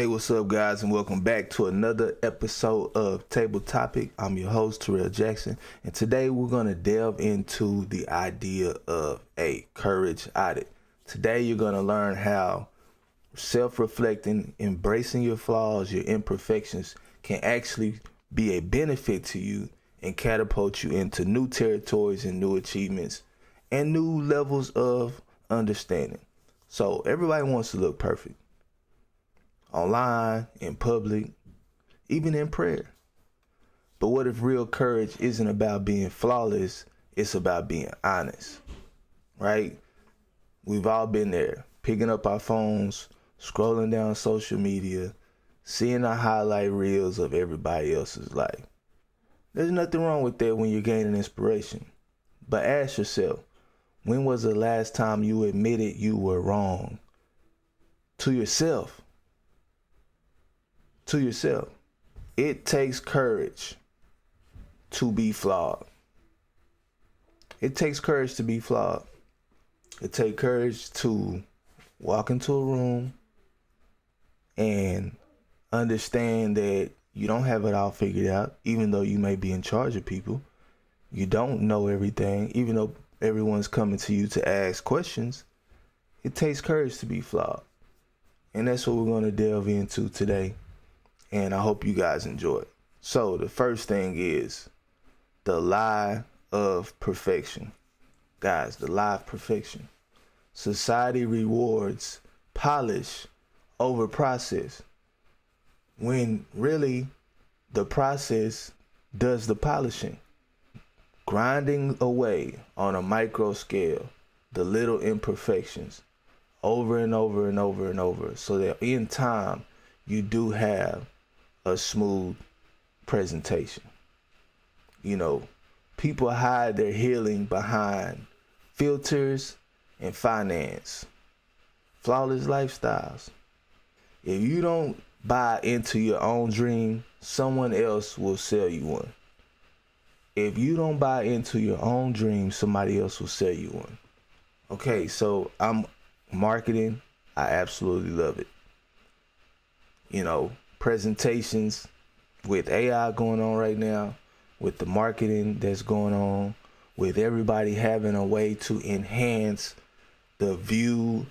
Hey, what's up, guys, and welcome back to another episode of Table Topic. I'm your host, Terrell Jackson, and today we're going to delve into the idea of a courage audit. Today, you're going to learn how self-reflecting, embracing your flaws, your imperfections can actually be a benefit to you and catapult you into new territories and new achievements and new levels of understanding. So, everybody wants to look perfect. Online, in public, even in prayer. But what if real courage isn't about being flawless? It's about being honest, right? We've all been there, picking up our phones, scrolling down social media, seeing the highlight reels of everybody else's life. There's nothing wrong with that when you're gaining inspiration. But ask yourself, when was the last time you admitted you were wrong? To yourself. To yourself. It takes courage to be flawed. It takes courage to be flawed. It takes courage to walk into a room and understand that you don't have it all figured out, even though you may be in charge of people. You don't know everything, even though everyone's coming to you to ask questions. It takes courage to be flawed. And that's what we're going to delve into today. And I hope you guys enjoy it. So the first thing is the lie of perfection. Guys, the lie of perfection. Society rewards polish over process, when really the process does the polishing. Grinding away on a micro scale, the little imperfections over and over and over and over, so that in time you do have a smooth presentation. You know, people hide their healing behind filters and finance, flawless lifestyles. If you don't buy into your own dream, someone else will sell you one. If you don't buy into your own dream, somebody else will sell you one. Okay, so I'm marketing. I absolutely love it. You know, presentations with AI going on right now, with the marketing that's going on, with everybody having a way to enhance the view,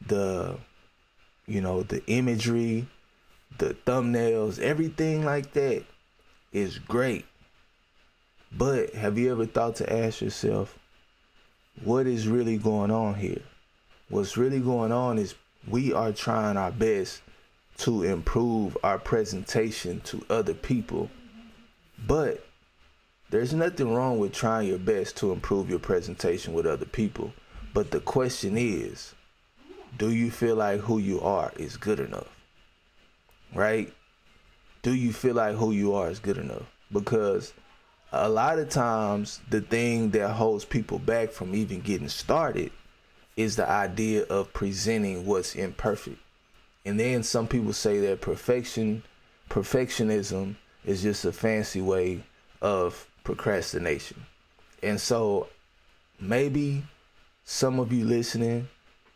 the imagery, the thumbnails, everything like that is great. But have you ever thought to ask yourself, what is really going on here? What's really going on is we are trying our best to improve our presentation to other people. But there's nothing wrong with trying your best to improve your presentation with other people. But the question is, do you feel like who you are is good enough? Right? Do you feel like who you are is good enough? Because a lot of times the thing that holds people back from even getting started is the idea of presenting what's imperfect. And then some people say that perfectionism is just a fancy way of procrastination. And so maybe some of you listening,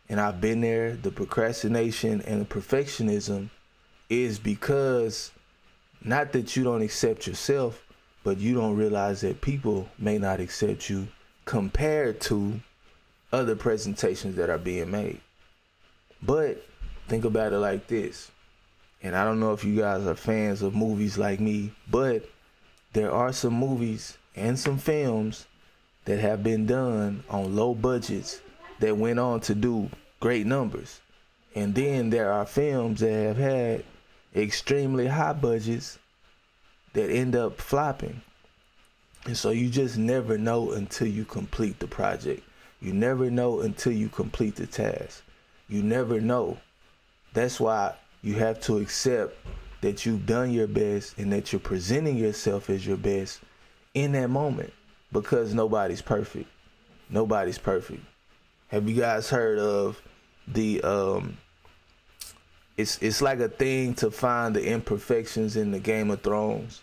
and I've been there, the procrastination and the perfectionism is because not that you don't accept yourself, but you don't realize that people may not accept you compared to other presentations that are being made. But think about it like this, and I don't know if you guys are fans of movies like me, but there are some movies and some films that have been done on low budgets that went on to do great numbers. And then there are films that have had extremely high budgets that end up flopping. And so you just never know until you complete the project. You never know until you complete the task. You never know. That's why you have to accept that you've done your best and that you're presenting yourself as your best in that moment, because nobody's perfect. Nobody's perfect. Have you guys heard of the it's like a thing to find the imperfections in the Game of Thrones?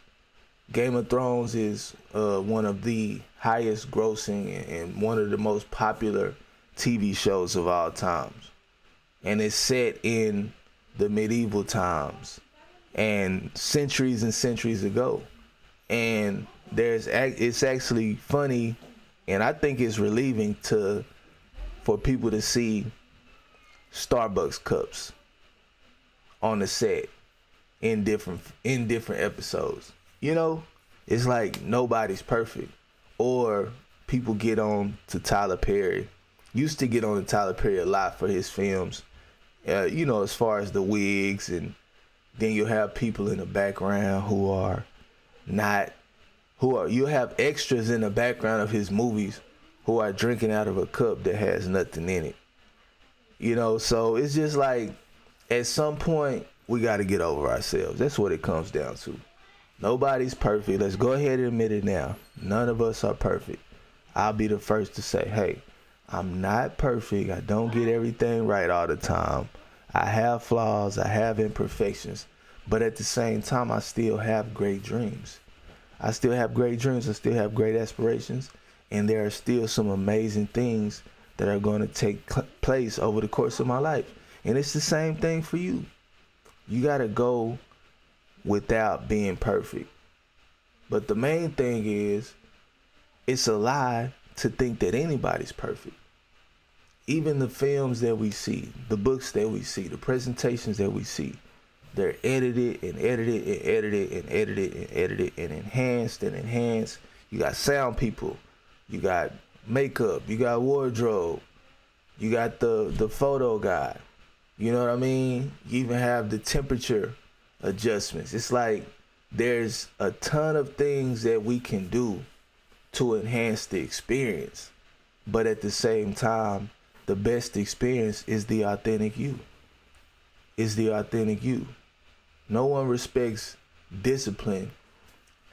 Game of Thrones is one of the highest grossing and one of the most popular TV shows of all times. And it's set in the medieval times and centuries ago. And it's actually funny, and I think it's relieving for people to see Starbucks cups on the set in different episodes. You know, it's like nobody's perfect. Or people get on to Tyler Perry. Used to get on to Tyler Perry a lot for his films. You know, as far as the wigs, and then you'll have people in the background you'll have extras in the background of his movies who are drinking out of a cup that has nothing in it. You know, so it's just like, at some point, we got to get over ourselves. That's what it comes down to. Nobody's perfect. Let's go ahead and admit it now. None of us are perfect. I'll be the first to say, hey, I'm not perfect. I don't get everything right all the time. I have flaws. I have imperfections. But at the same time, I still have great dreams. I still have great dreams. I still have great aspirations. And there are still some amazing things that are going to take place over the course of my life. And it's the same thing for you. You got to go without being perfect. But the main thing is, it's a lie to think that anybody's perfect. Even the films that we see, the books that we see, the presentations that we see, they're edited and edited and edited and edited and edited and enhanced and enhanced. You got sound people, you got makeup, you got wardrobe, you got the photo guy. You know what I mean? You even have the temperature adjustments. It's like there's a ton of things that we can do to enhance the experience. But at the same time, the best experience is the authentic you. Is the authentic you. No one respects discipline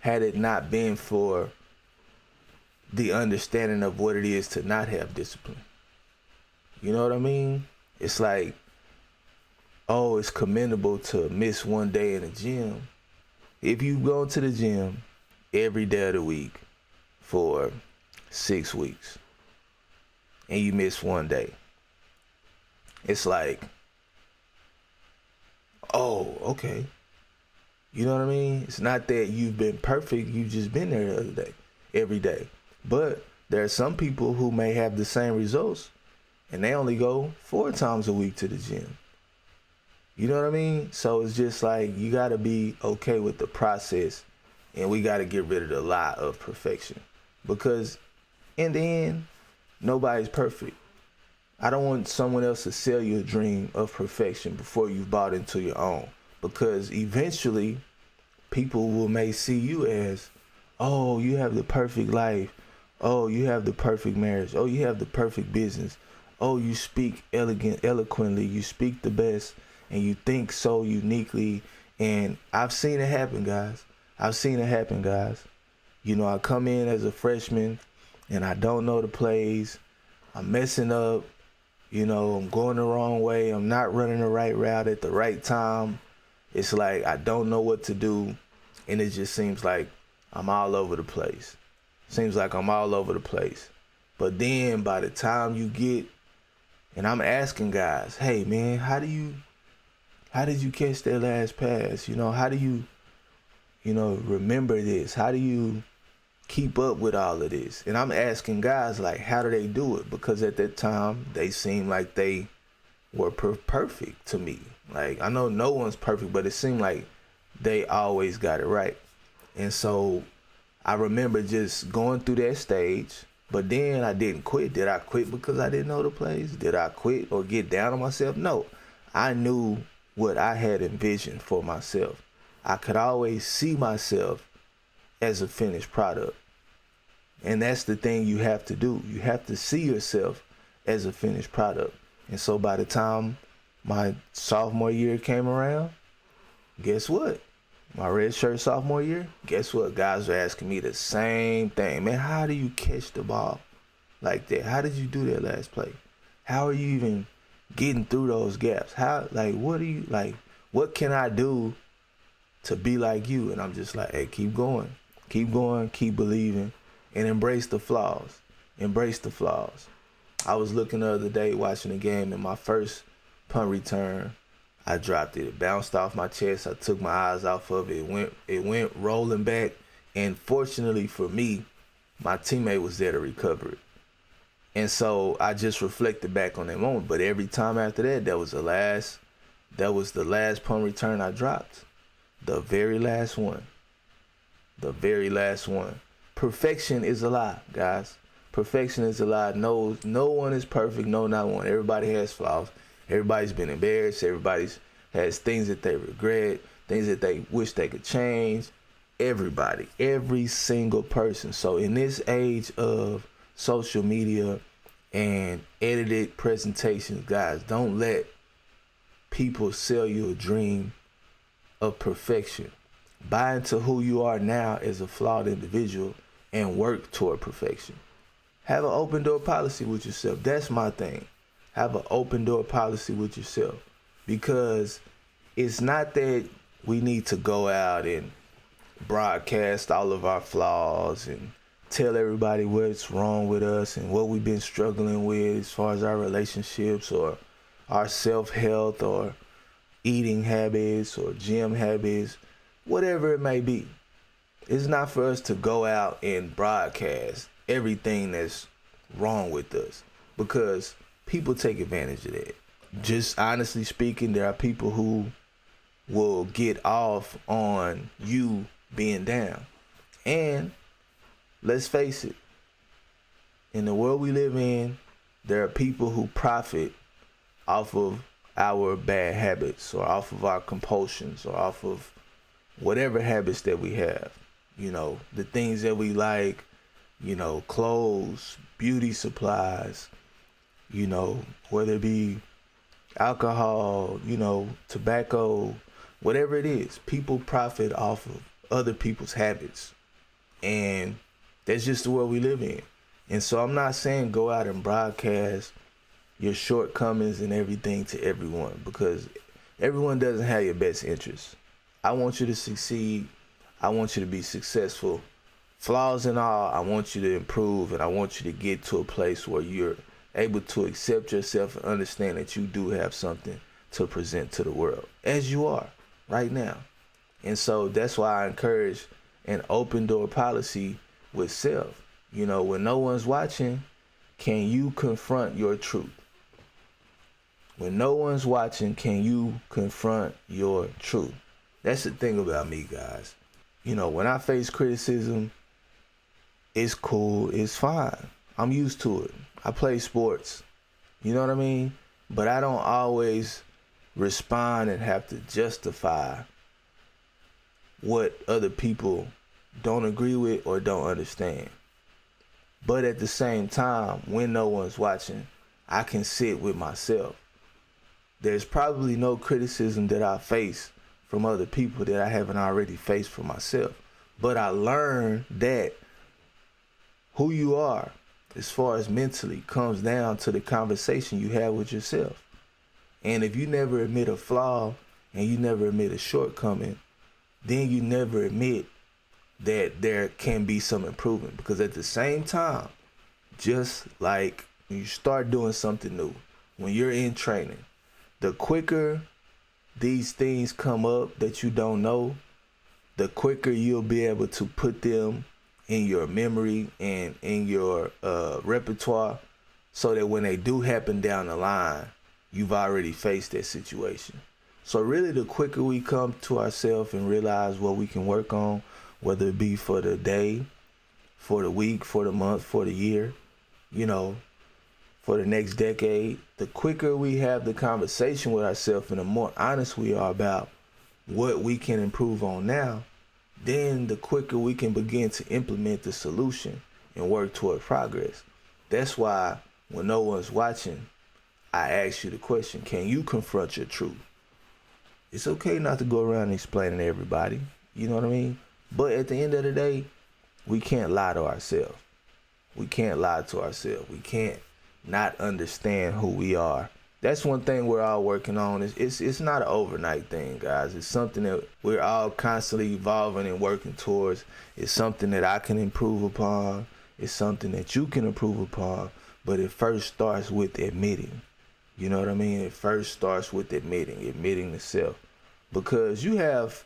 had it not been for the understanding of what it is to not have discipline. You know what I mean? It's like, oh, it's commendable to miss one day in the gym. If you go to the gym every day of the week for 6 weeks and you miss one day, it's like, oh, okay. You know what I mean? It's not that you've been perfect. You've just been there the other day, every day. But there are some people who may have the same results and they only go 4 times a week to the gym. You know what I mean? So it's just like, you got to be okay with the process, and we got to get rid of the lie of perfection, because in the end, nobody's perfect. I don't want someone else to sell you a dream of perfection before you've bought into your own, because eventually people may see you as, oh, you have the perfect life. Oh, you have the perfect marriage. Oh, you have the perfect business. Oh, you speak eloquently. You speak the best. And you think so uniquely. And I've seen it happen, guys. You know, I come in as a freshman and I don't know the plays. I'm messing up. You know, I'm going the wrong way. I'm not running the right route at the right time. It's like I don't know what to do. And it just seems like I'm all over the place. But then by the time you get, and I'm asking guys, hey man, how did you catch that last pass? You know, how do you remember this? How do you keep up with all of this? And I'm asking guys, like, how do they do it? Because at that time, they seemed like they were perfect to me. Like, I know no one's perfect, but it seemed like they always got it right. And so I remember just going through that stage, but then I didn't quit. Did I quit because I didn't know the plays? Did I quit or get down on myself? No, I knew what I had envisioned for myself. I could always see myself as a finished product. And that's the thing you have to do. You have to see yourself as a finished product. And so by the time my sophomore year came around, guess what? My red shirt sophomore year, guess what? Guys were asking me the same thing. Man, how do you catch the ball like that? How did you do that last play? How are you even getting through those gaps? What can I do to be like you? And I'm just like, hey, keep going, keep believing, and embrace the flaws. I was looking the other day watching a game, and my first punt return, I dropped it. It bounced off my chest. I took my eyes off of it. It went rolling back. And fortunately for me, my teammate was there to recover it. And so I just reflected back on that moment. But every time after that, that was the last punt return I dropped. The very last one. The very last one. Perfection is a lie, guys. Perfection is a lie. No one is perfect. No, not one. Everybody has flaws. Everybody's been embarrassed. Everybody's has things that they regret, things that they wish they could change. Everybody, every single person. So in this age of social media and edited presentations, guys, don't let people sell you a dream of perfection. Buy into who you are now as a flawed individual and work toward perfection. Have an open door policy with yourself. That's my thing. Have an open door policy with yourself, because it's not that we need to go out and broadcast all of our flaws and tell everybody what's wrong with us and what we've been struggling with as far as our relationships or our self-health or eating habits or gym habits, whatever it may be. It's not for us to go out and broadcast everything that's wrong with us, because people take advantage of that. Just honestly speaking, there are people who will get off on you being down. And let's face it, in the world we live in, there are people who profit off of our bad habits or off of our compulsions or off of whatever habits that we have. You know, the things that we like, you know, clothes, beauty supplies, you know, whether it be alcohol, you know, tobacco, whatever it is. People profit off of other people's habits. And that's just the world we live in. And so I'm not saying go out and broadcast your shortcomings and everything to everyone, because everyone doesn't have your best interests. I want you to succeed. I want you to be successful. Flaws and all, I want you to improve, and I want you to get to a place where you're able to accept yourself and understand that you do have something to present to the world, as you are right now. And so that's why I encourage an open door policy with self. You know, when no one's watching, can you confront your truth? When no one's watching, can you confront your truth? That's the thing about me, guys. You know, when I face criticism, it's cool, it's fine. I'm used to it. I play sports, you know what I mean? But I don't always respond and have to justify what other people don't agree with or don't understand. But at the same time, when no one's watching, I can sit with myself. There's probably no criticism that I face from other people that I haven't already faced for myself. But I learned that who you are, as far as mentally, comes down to the conversation you have with yourself. And if you never admit a flaw and you never admit a shortcoming, then you never admit that there can be some improvement. Because at the same time, just like when you start doing something new, when you're in training, the quicker these things come up that you don't know, the quicker you'll be able to put them in your memory and in your repertoire, so that when they do happen down the line, you've already faced that situation. So really, the quicker we come to ourselves and realize what we can work on, whether it be for the day, for the week, for the month, for the year, you know, for the next decade, the quicker we have the conversation with ourselves and the more honest we are about what we can improve on now, then the quicker we can begin to implement the solution and work toward progress. That's why when no one's watching, I ask you the question, can you confront your truth? It's okay not to go around explaining to everybody, you know what I mean? But at the end of the day, we can't lie to ourselves. We can't lie to ourselves. We can't not understand who we are. That's one thing we're all working on. It's not an overnight thing, guys. It's something that we're all constantly evolving and working towards. It's something that I can improve upon. It's something that you can improve upon. But it first starts with admitting You know what I mean? It first starts with admitting to self. Because you have,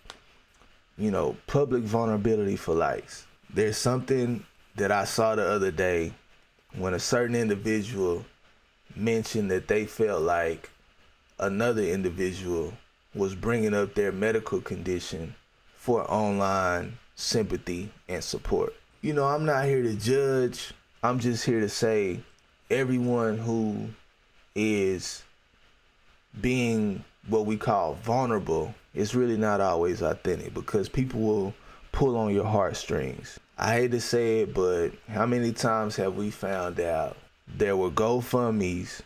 public vulnerability for likes. There's something that I saw the other day when a certain individual mentioned that they felt like another individual was bringing up their medical condition for online sympathy and support. I'm not here to judge. I'm just here to say everyone who is being what we call vulnerable is really not always authentic, because people will pull on your heartstrings. I hate to say it, but how many times have we found out there were GoFundMes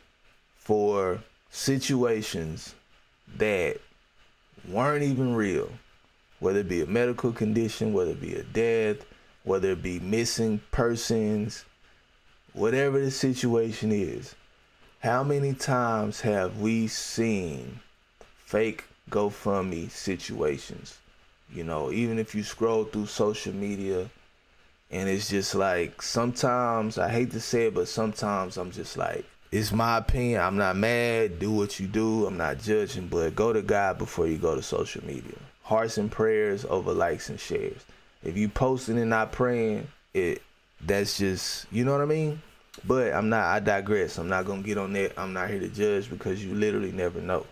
for situations that weren't even real, whether it be a medical condition, whether it be a death, whether it be missing persons, whatever the situation is. How many times have we seen fake GoFundMe situations? Even if you scroll through social media, and it's just like, sometimes, I hate to say it, but sometimes I'm just like, it's my opinion. I'm not mad. Do what you do. I'm not judging, but go to God before you go to social media. Hearts and prayers over likes and shares. If you posting and not praying, that's just, you know what I mean? But I digress. I'm not going to get on that. I'm not here to judge, because you literally never know.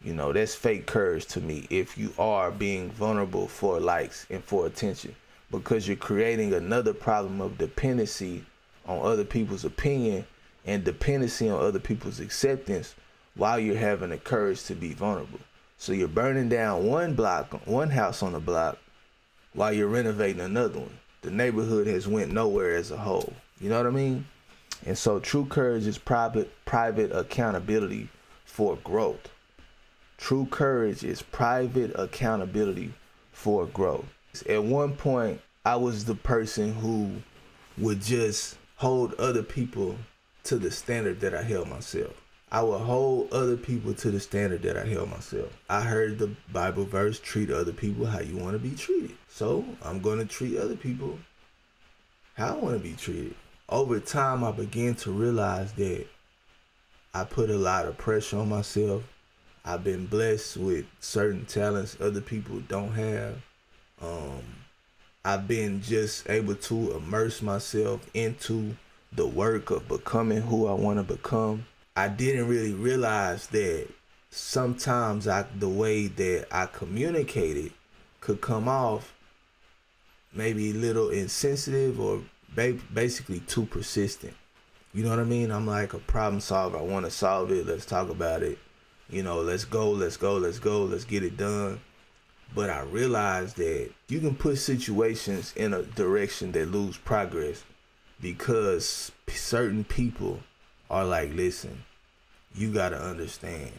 That's fake courage to me if you are being vulnerable for likes and for attention, because you're creating another problem of dependency on other people's opinion and dependency on other people's acceptance while you're having the courage to be vulnerable. So you're burning down one house on the block while you're renovating another one. The neighborhood has went nowhere as a whole. You know what I mean? And so true courage is private accountability for growth. True courage is private accountability for growth. At one point, I was the person who would just hold other people to the standard that I held myself. I would hold other people to the standard that I held myself. I heard the Bible verse, treat other people how you want to be treated. So I'm going to treat other people how I want to be treated. Over time, I began to realize that I put a lot of pressure on myself. I've been blessed with certain talents other people don't have. I've been just able to immerse myself into the work of becoming who I want to become. I didn't really realize that sometimes the way that I communicated could come off maybe a little insensitive or basically too persistent. You know what I mean? I'm like a problem solver. I want to solve it. Let's talk about it. Let's go, let's get it done. But I realized that you can put situations in a direction that lose progress because certain people are like, listen, you got to understand,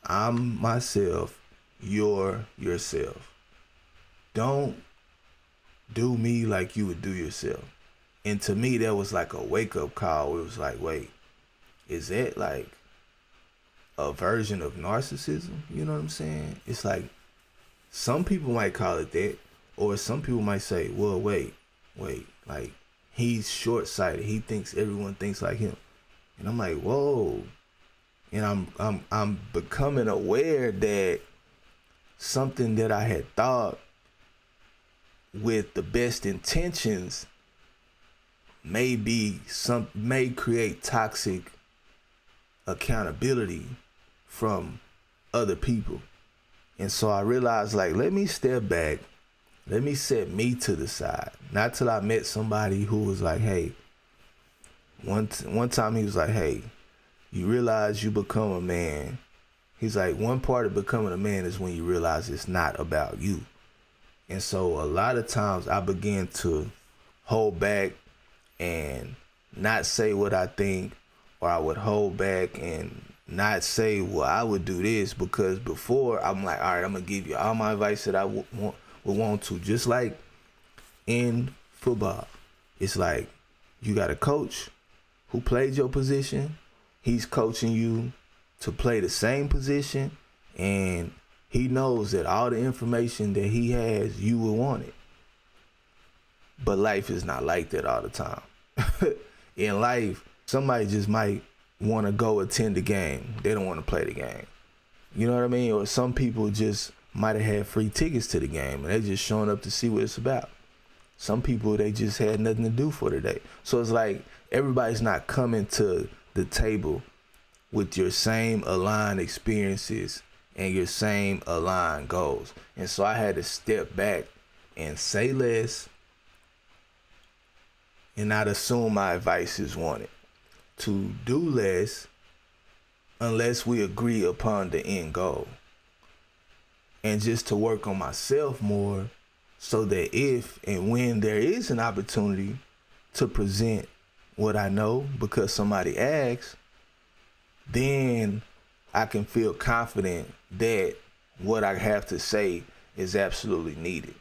I'm myself, you're yourself. Don't do me like you would do yourself. And to me, that was like a wake-up call. It was like, wait, is that like a version of narcissism? You know what I'm saying? It's like, some people might call it that, or some people might say, well, wait, like, he's short-sighted. He thinks everyone thinks like him. And I'm like, whoa. And I'm becoming aware that something that I had thought with the best intentions may create toxic accountability from other people. And so I realized, like, let me step back. Let me set me to the side. Not till I met somebody who was like, hey, one time he was like, hey, you realize you become a man. He's like, one part of becoming a man is when you realize it's not about you. And so a lot of times I began to hold back and not say what I think, or I would hold back and not say, well, I would do this, because before I'm like, all right, I'm going to give you all my advice that I would want to. Just like in football, it's like you got a coach who played your position. He's coaching you to play the same position, and he knows that all the information that he has, you will want it. But life is not like that all the time. In life, somebody just might want to go attend the game. They don't want to play the game. You know what I mean? Or some people just might have had free tickets to the game and they just showing up to see what it's about. Some people, they just had nothing to do for the day. So it's like everybody's not coming to the table with your same aligned experiences and your same aligned goals. And so I had to step back and say less and not assume my advice is wanted. To do less unless we agree upon the end goal. And just to work on myself more so that if and when there is an opportunity to present what I know because somebody asks, then I can feel confident that what I have to say is absolutely needed.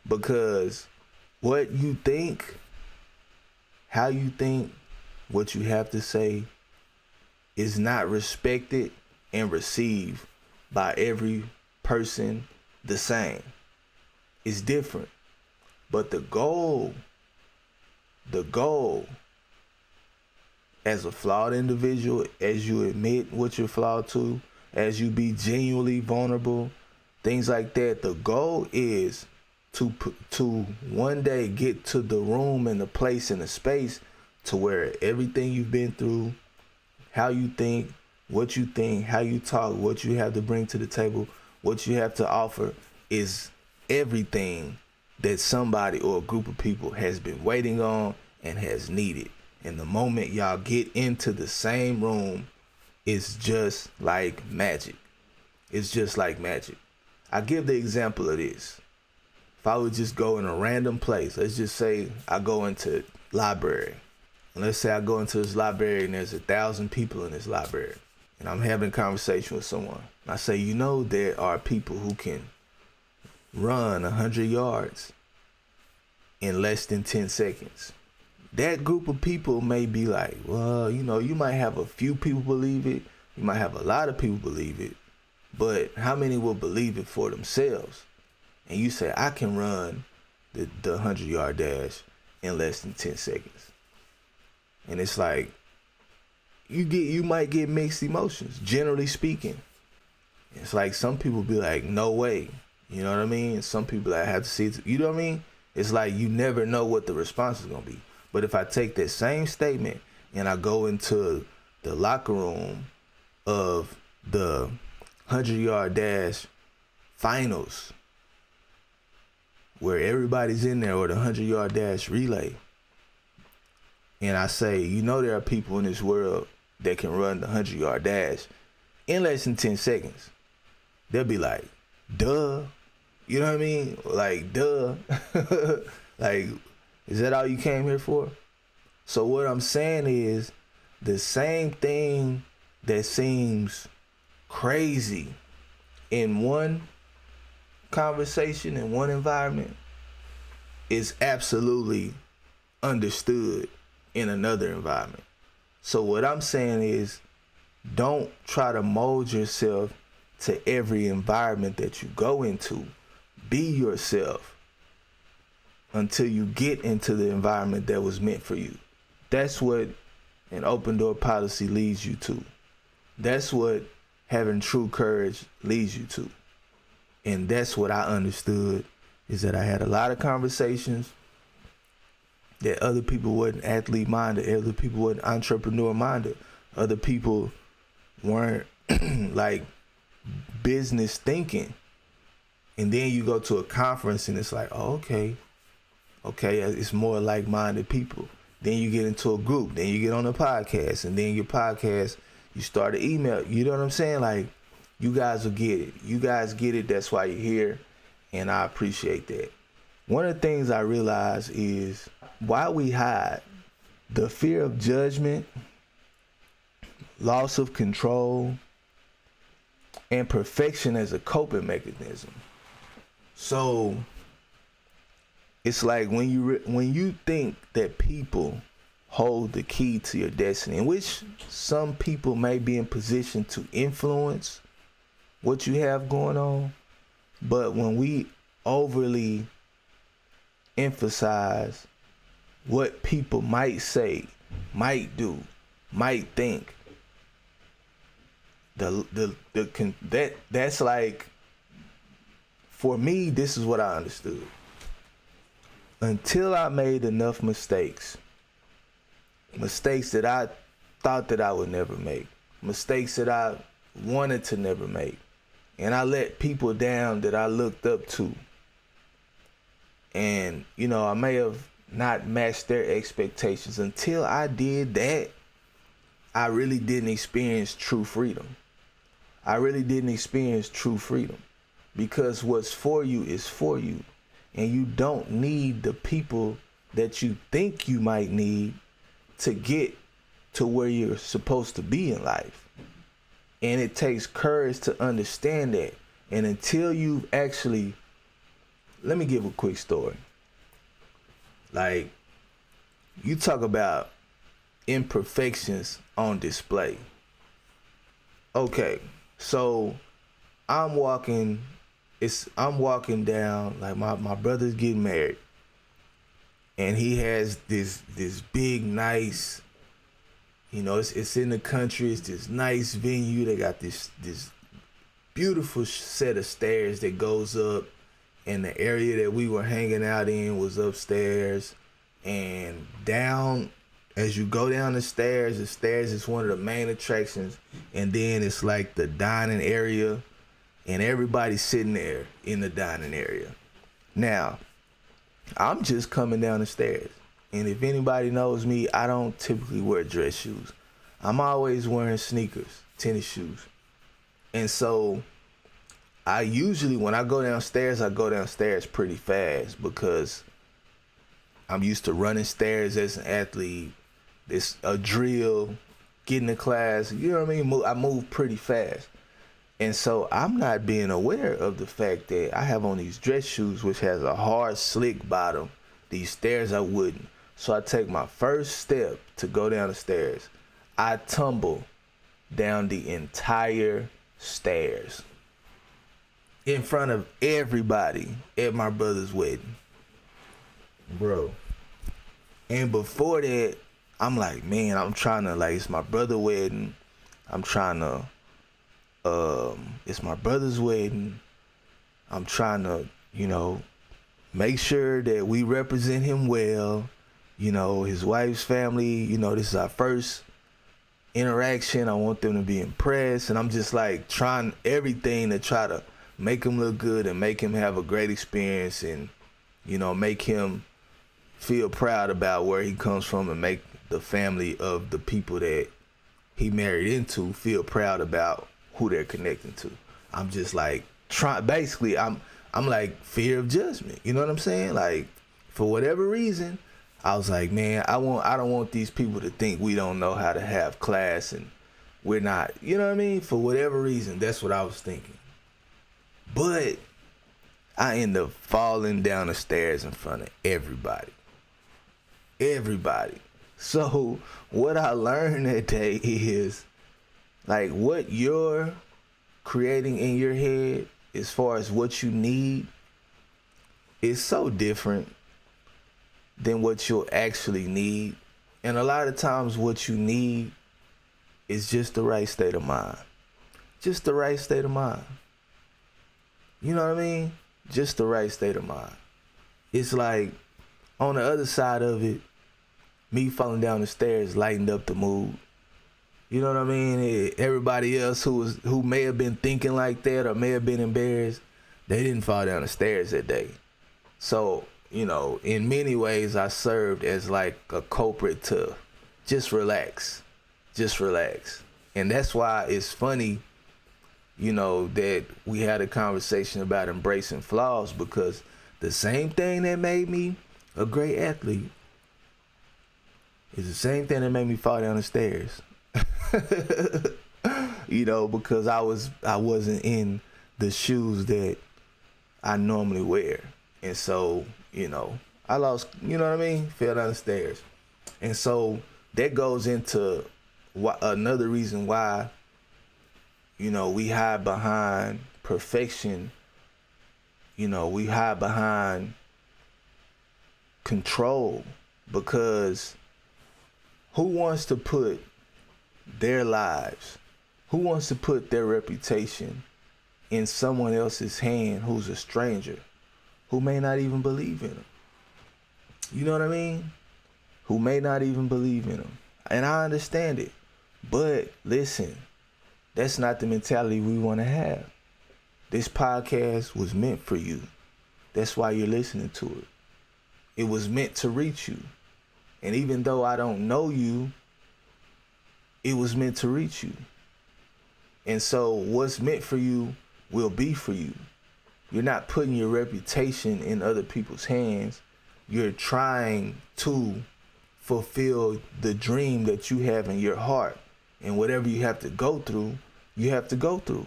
Because what you think, how you think, what you have to say is not respected and received by every person the same. It's different. But the goal as a flawed individual, as you admit what you're flawed to, as you be genuinely vulnerable, things like that, the goal is to one day get to the room and the place and the space to where everything you've been through, how you think, how you talk, what you have to bring to the table, what you have to offer is everything that somebody or a group of people has been waiting on and has needed. And the moment y'all get into the same room, it's just like magic. It's just like magic. I give the example of this. If I would just go in a random place, let's just say I go into library. And let's say I go into this library and there's 1,000 people in this library. And I'm having a conversation with someone. I say, you know, there are people who can run 100 yards in less than 10 seconds. That group of people may be like, well, you know, you might have a few people believe it. You might have a lot of people believe it. But how many will believe it for themselves? And you say, I can run the 100-yard dash in less than 10 seconds. And it's like, you might get mixed emotions, generally speaking. It's like some people be like, no way. You know what I mean? Some people I have to see it. You know what I mean? It's like you never know what the response is going to be. But if I take that same statement and I go into the locker room of the 100-yard dash finals, where everybody's in there, or the 100-yard dash relay, and I say, you know, there are people in this world that can run the 100-yard dash in less than 10 seconds. They'll be like, duh. You know what I mean? Like, duh. Like, is that all you came here for? So what I'm saying is the same thing that seems crazy in one conversation, in one environment, is absolutely understood in another environment. So what I'm saying is, don't try to mold yourself to every environment that you go into. Be yourself until you get into the environment that was meant for you. That's what an open door policy leads you to. That's what having true courage leads you to. And that's what I understood, is that I had a lot of conversations that other people wasn't athlete minded, other people wasn't entrepreneur minded, other people weren't like business thinking. And then you go to a conference and it's like, oh, okay, it's more like-minded people. Then you get into a group, then you get on a podcast, and then your podcast, you start an email. You know what I'm saying? Like, you guys will get it. You guys get it. That's why you're here. And I appreciate that. One of the things I realize is why we hide the fear of judgment, loss of control, and perfection as a coping mechanism. So it's like when you think that people hold the key to your destiny, in which some people may be in position to influence what you have going on, but when we overly emphasize what people might say, might do, might think, That's like, for me, this is what I understood. Until I made enough mistakes that I thought that I would never make, mistakes that I wanted to never make, and I let people down that I looked up to, and I may have not matched their expectations. Until I did that, I really didn't experience true freedom. Because what's for you is for you, and you don't need the people that you think you might need to get to where you're supposed to be in life. And it takes courage to understand that. And until you've actually, let me give a quick story. Like, you talk about imperfections on display. Okay, so I'm walking down, like my brother's getting married, and he has this big, nice, it's in the country, it's this nice venue. They got this beautiful set of stairs that goes up, and the area that we were hanging out in was upstairs. And down, as you go down the stairs is one of the main attractions, and then it's like the dining area, and everybody's sitting there in the dining area. Now, I'm just coming down the stairs, and if anybody knows me, I don't typically wear dress shoes. I'm always wearing sneakers, tennis shoes. And so I usually, when I go downstairs pretty fast, because I'm used to running stairs as an athlete. It's a drill, getting to class, you know what I mean? I move pretty fast. And so I'm not being aware of the fact that I have on these dress shoes, which has a hard, slick bottom. These stairs are wooden. So I take my first step to go down the stairs. I tumble down the entire stairs in front of everybody at my brother's wedding. Bro. And before that, I'm like, man, I'm trying to, like, it's my brother's wedding. It's my brother's wedding. I'm trying to, make sure that we represent him well. His wife's family, this is our first interaction. I want them to be impressed. And I'm just like trying everything to try to make him look good and make him have a great experience, and, make him feel proud about where he comes from, and make the family of the people that he married into feel proud about who they're connecting to. I'm just like basically I'm like fear of judgment. You know what I'm saying? Like, for whatever reason, I was like, man, I don't want these people to think we don't know how to have class and we're not. You know what I mean? For whatever reason, that's what I was thinking. But I end up falling down the stairs in front of everybody. So what I learned that day is, like, what you're creating in your head as far as what you need is so different than what you'll actually need. And a lot of times what you need is just the right state of mind. Just the right state of mind. You know what I mean? Just the right state of mind. It's like, on the other side of it, me falling down the stairs lightened up the mood. You know what I mean? Everybody else who may have been thinking like that or may have been embarrassed, they didn't fall down the stairs that day. So, in many ways, I served as like a culprit to just relax. And that's why it's funny, that we had a conversation about embracing flaws, because the same thing that made me a great athlete is the same thing that made me fall down the stairs. Because I wasn't in the shoes that I normally wear. And so, I lost, fell down the stairs. And so that goes into another reason why, we hide behind perfection. We hide behind control, because who wants to put their lives, Who wants to put their reputation in someone else's hand who's a stranger, who may not even believe in them? You know what I mean? Who may not even believe in them. And I understand it. But listen, that's not the mentality we want to have. This podcast was meant for you. That's why you're listening to it. It was meant to reach you. And even though I don't know you, it was meant to reach you. And so what's meant for you will be for you. You're not putting your reputation in other people's hands. You're trying to fulfill the dream that you have in your heart. And whatever you have to go through, you have to go through.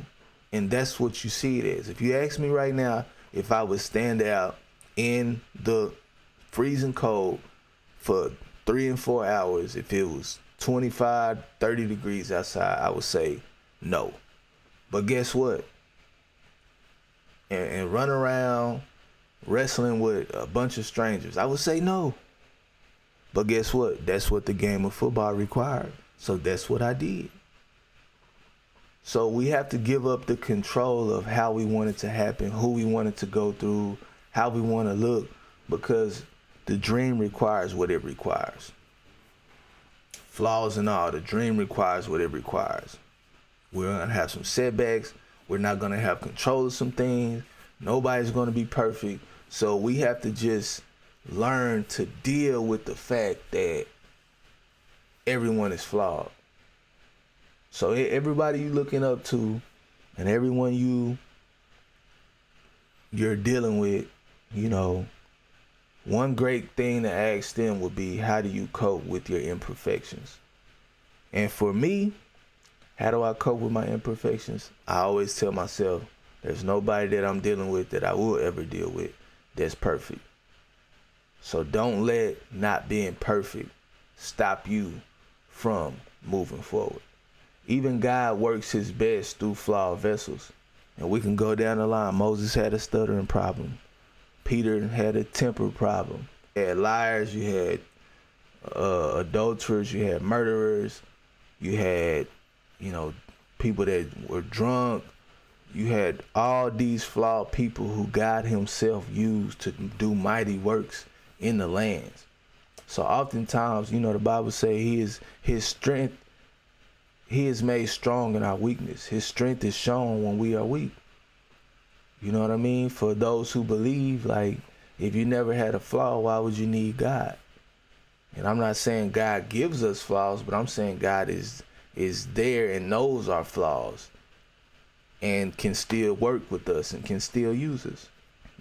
And that's what you see it as. If you ask me right now, if I would stand out in the freezing cold for 3 and 4 hours, if it was 25, 30 degrees outside, I would say no. But guess what? And run around wrestling with a bunch of strangers, I would say no. But guess what? That's what the game of football required. So that's what I did. So we have to give up the control of how we want it to happen, who we want it to go through, how we want to look, because the dream requires what it requires. Flaws and all, the dream requires what it requires. We're going to have some setbacks. We're not going to have control of some things. Nobody's going to be perfect. So we have to just learn to deal with the fact that everyone is flawed. So everybody you looking up to and everyone you're dealing with, you know, one great thing to ask them would be, how do you cope with your imperfections? And for me, how do I cope with my imperfections? I always tell myself, there's nobody that I'm dealing with that I will ever deal with that's perfect. So don't let not being perfect stop you from moving forward. Even God works his best through flawed vessels. And we can go down the line. Moses had a stuttering problem. Peter had a temper problem. You had liars, you had adulterers, you had murderers, you had, people that were drunk. You had all these flawed people who God himself used to do mighty works in the lands. So oftentimes, the Bible says his strength, he is made strong in our weakness. His strength is shown when we are weak. You know what I mean? For those who believe, like, if you never had a flaw, why would you need God? And I'm not saying God gives us flaws, but I'm saying God is there and knows our flaws and can still work with us and can still use us.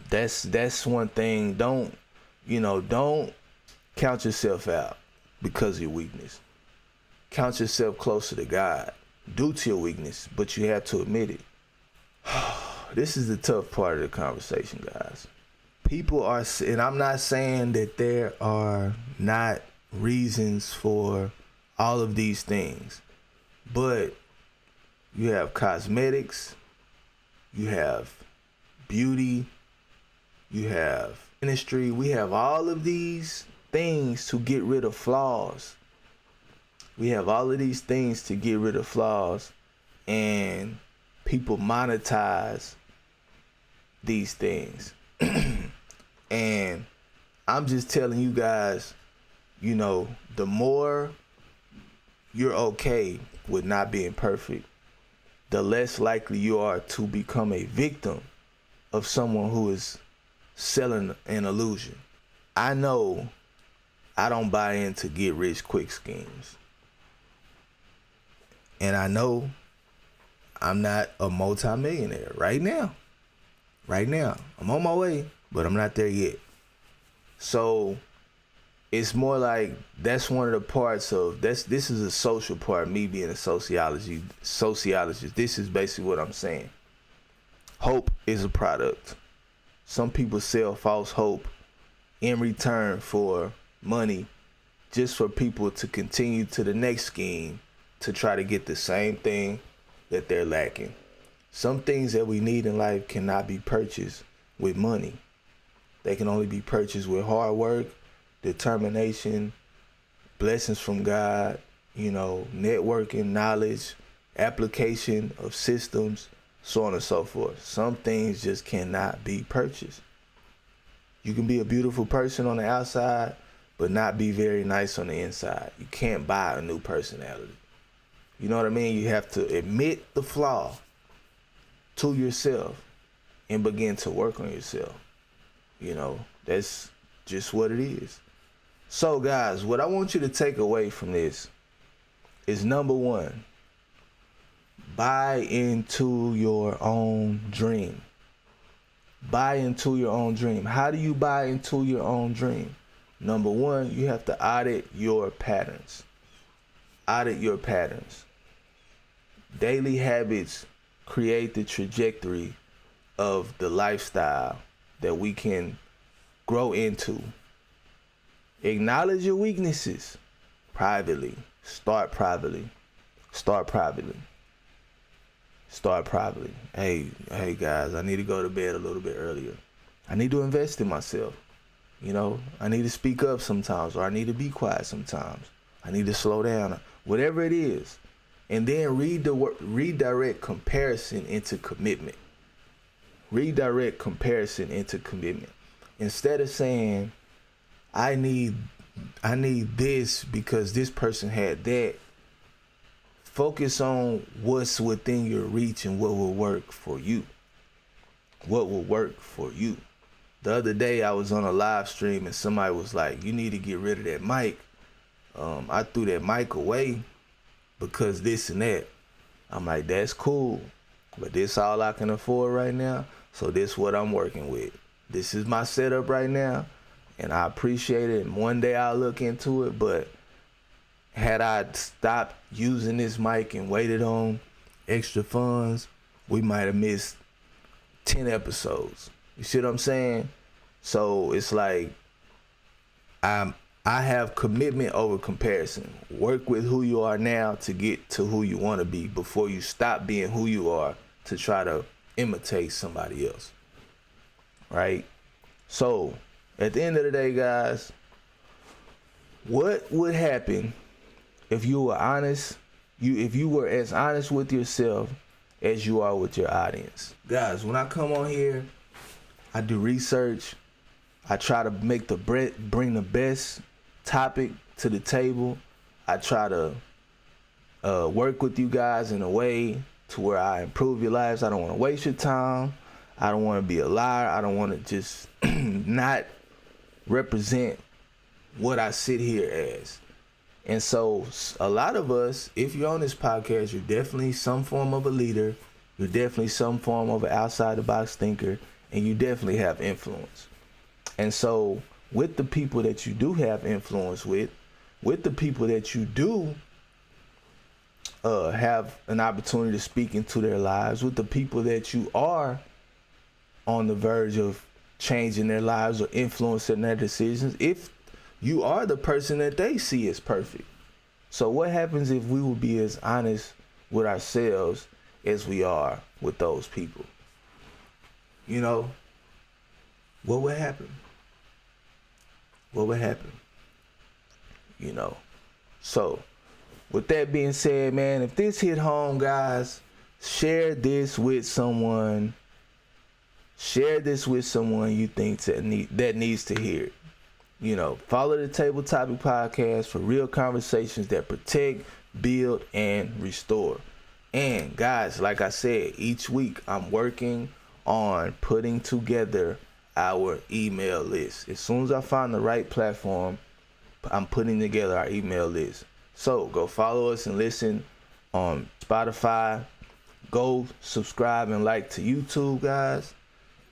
That's one thing. Don't count yourself out because of your weakness. Count yourself closer to God due to your weakness, but you have to admit it. This is the tough part of the conversation, guys. People are, and I'm not saying that there are not reasons for all of these things, but you have cosmetics, you have beauty, you have ministry. We have all of these things to get rid of flaws. We have all of these things to get rid of flaws, and people monetize these things. And I'm just telling you guys, the more you're okay with not being perfect, the less likely you are to become a victim of someone who is selling an illusion. I know I don't buy into get rich quick schemes. And I know I'm not a multimillionaire right now. Right now. I'm on my way, but I'm not there yet. So it's more like that's one of the parts of this is a social part, me being a sociologist. This is basically what I'm saying. Hope is a product. Some people sell false hope in return for money, just for people to continue to the next scheme to try to get the same thing that they're lacking. Some things that we need in life cannot be purchased with money. They can only be purchased with hard work, determination, blessings from God, networking, knowledge, application of systems, so on and so forth. Some things just cannot be purchased. You can be a beautiful person on the outside, but not be very nice on the inside. You can't buy a new personality. You know what I mean? You have to admit the flaw to yourself and begin to work on yourself. You know, that's just what it is. So guys, what I want you to take away from this is, number one, buy into your own dream. Buy into your own dream. How do you buy into your own dream? Number one, you have to audit your patterns. Audit your patterns. Daily habits create the trajectory of the lifestyle that we can grow into. Acknowledge your weaknesses privately. Start privately. Start privately. Start privately. Hey guys, I need to go to bed a little bit earlier. I need to invest in myself. You know, I need to speak up sometimes, or I need to be quiet sometimes. I need to slow down. Whatever it is. And then redirect comparison into commitment. Redirect comparison into commitment. Instead of saying, I need this because this person had that, focus on what's within your reach and what will work for you. What will work for you. The other day I was on a live stream and somebody was like, you need to get rid of that mic. I threw that mic away because this and that. I'm like, that's cool, but this all I can afford right now, so this what I'm working with. This is my setup right now, and I appreciate it, and one day I'll look into it, but had I stopped using this mic and waited on extra funds, we might have missed 10 episodes. You see what I'm saying? So it's like, I have commitment over comparison. Work with who you are now to get to who you want to be before you stop being who you are to try to imitate somebody else. Right? So, at the end of the day, guys, what would happen if you were honest? If you were as honest with yourself as you are with your audience. Guys, when I come on here, I do research. I try to bring the best topic to the table. I try to work with you guys in a way to where I improve your lives. I don't want to waste your time. I don't want to be a liar. I don't want to just not represent what I sit here as. And so a lot of us, if you're on this podcast, you're definitely some form of a leader. You're definitely some form of an outside the box thinker, and you definitely have influence. And so with the people that you do have influence with the people that you do have an opportunity to speak into their lives, with the people that you are on the verge of changing their lives or influencing their decisions, if you are the person that they see as perfect. So what happens if we will be as honest with ourselves as we are with those people? You know, what would happen? What would happen? You know. So, with that being said, man, if this hit home, guys, share this with someone. Share this with someone you think that needs to hear it. You know, follow the Table Topic Podcast for real conversations that protect, build, and restore. And guys, like I said, each week I'm working on putting together our email list. As soon as I find the right platform, I'm putting together our email list. So go follow us and listen on Spotify. Go subscribe and like to YouTube, guys.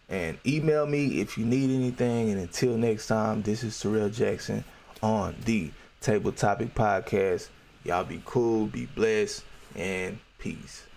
And email me if you need anything. And until next time, this is Terrell Jackson on the Table Topic Podcast. Y'all be cool, be blessed, and peace.